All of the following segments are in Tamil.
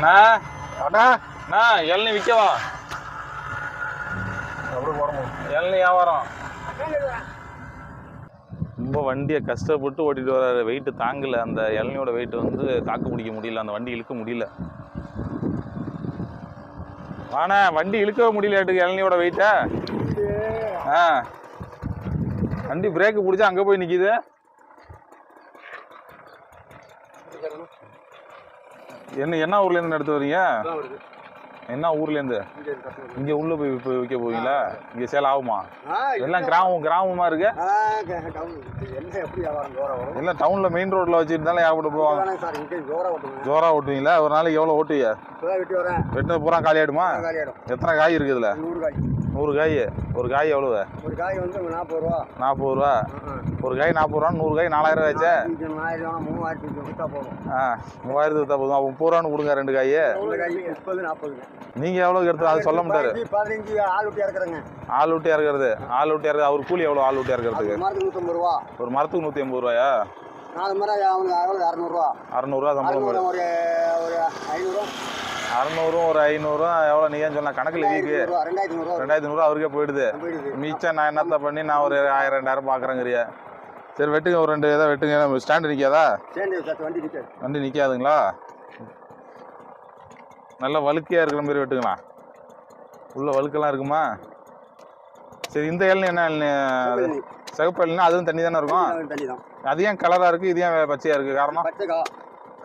அண்ணா இளநீ விற்கவா? இளநீ வியாபாரம். ரொம்ப வண்டியை கஷ்டப்பட்டு ஓட்டிட்டு வர, வெயிட்டு தாங்கல. அந்த இளநியோட வெயிட் வந்து தாக்கு பிடிக்க முடியல, அந்த வண்டி இழுக்க முடியல. ஆனா வண்டி இழுக்கவே முடியல இளநியோட வெயிட்ட. வண்டி பிரேக் பிடிச்சா அங்க போய் நிக்குது. என்ன ஊர்ல இருந்து எடுத்து வரீங்க? என்ன ஊர்ல இருந்து? இங்க உள்ள போய் விற்க போவீங்களா? இங்க சேல் ஆகுமா? எல்லாம் கிராமமா இருக்கு. எல்லாம் டவுன்ல மெயின் ரோட்ல வச்சிருந்தாலும் ஏகப்பட்டு போவாங்க. ஜோரா ஓட்டுவீங்களா? ஒரு நாளைக்கு எவ்வளவு ஓட்டுவீங்க? வெட்டினது பூரா காலி ஆயிடுமா? எத்தனை காய் இருக்கு இதுல? 100 காய். ஒரு காய் எவ்வளவு? ஒரு காய் வந்து 40 ரூபா. 40 ரூபா. ஒரு காய் 40 ரூபா. 100 காய் 4000 ஆச்சே. 3000 வித்தா போதும். 3000 வித்தா போதும். அப்போ 30 ரூபான்னு கொடுங்க 2 காய். 30 40. நீங்க எவ்வளவு எடுத்து அது சொல்ல மாட்டாரு. 15 ஆள் விட்டு இறக்குறேங்க. ஆள் விட்டு இறக்குறது. அவர் கூலி எவ்வளவு ஆள் விட்டு இறக்குறதுக்கு? மரத்துக்கு 150 ரூபா. ஒரு மரத்துக்கு 150 ரூபாயா? 4 மரம் அவனுக்கு 200 ரூபா. 600 ரூபா சம்பளம். ஒரு 500. 600 ஒரு 500 எவ்வளோ நீங்க சொன்ன கணக்குல வீக்கு 2500 அவருக்கே போயிடுது. மிச்சம் நான் என்னத்த பண்ணி நான் ஒரு 1000 2000 பாக்குறேங்கிறியா? சரி வெட்டுங்க, ஒரு 2 ஏதாவது வெட்டுங்க. ஸ்டாண்டு நிக்காதா? வண்டி நிக்காதுங்களா? நல்லா வழுக்கையா இருக்கிற மாதிரி வெட்டுங்களா? உள்ள வழுக்கெல்லாம் இருக்குமா? சரி இந்த இளநீ என்ன இளநீ? சிகப்பு இளநீ. அதுவும் தண்ணி தானே இருக்கும்? அது ஏன் கலரா இருக்கு, இது ஏன் பச்சையா இருக்கு? காரணம்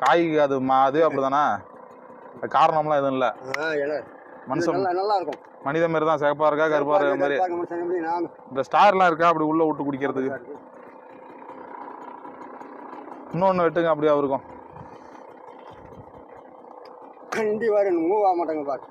காய் அது அப்படிதானா? காரணம்லாம் எதுவும் இல்ல. மனுஷன் நல்லா இருக்கும். மனித மாதிரி தான் சிகப்பா இருக்கா கருப்பா இருக்க மாதிரி? இந்த ஸ்டார்லாம் இருக்கா அப்படி உள்ள விட்டு குடிக்கிறதுக்கு? இன்னொன்னு வெட்டுங்க அப்படியே அவருக்கும். வண்டி வர மூவ் ஆக மாட்டாங்க பாரு.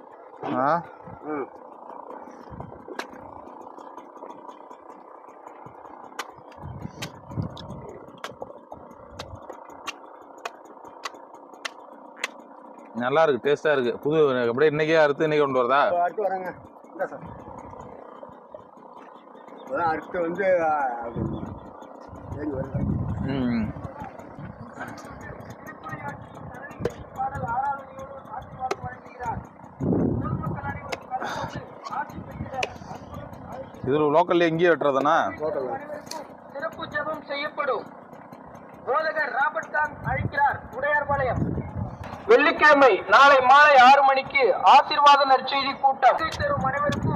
நல்லா இருக்கு, டேஸ்டா இருக்கு. புது அப்படியே இன்னைக்கே அறுத்து இன்னைக்கு கொண்டு வரதா? அறுத்து வரேங்க. இல்லை சார், அறுத்து வந்து இது லோக்கல்ல எங்கேயே வெட்டுறதுனா? சிறப்பு ஜெபம் செய்யப்படும். போதகர் ராபர்ட் கான் அழைக்கிறார். உடையார்பாளையம். வெள்ளிக்கிழமை நாளை மாலை 6 மணிக்கு ஆசீர்வாத நற்செய்தி கூட்டம். அனைவருக்கும்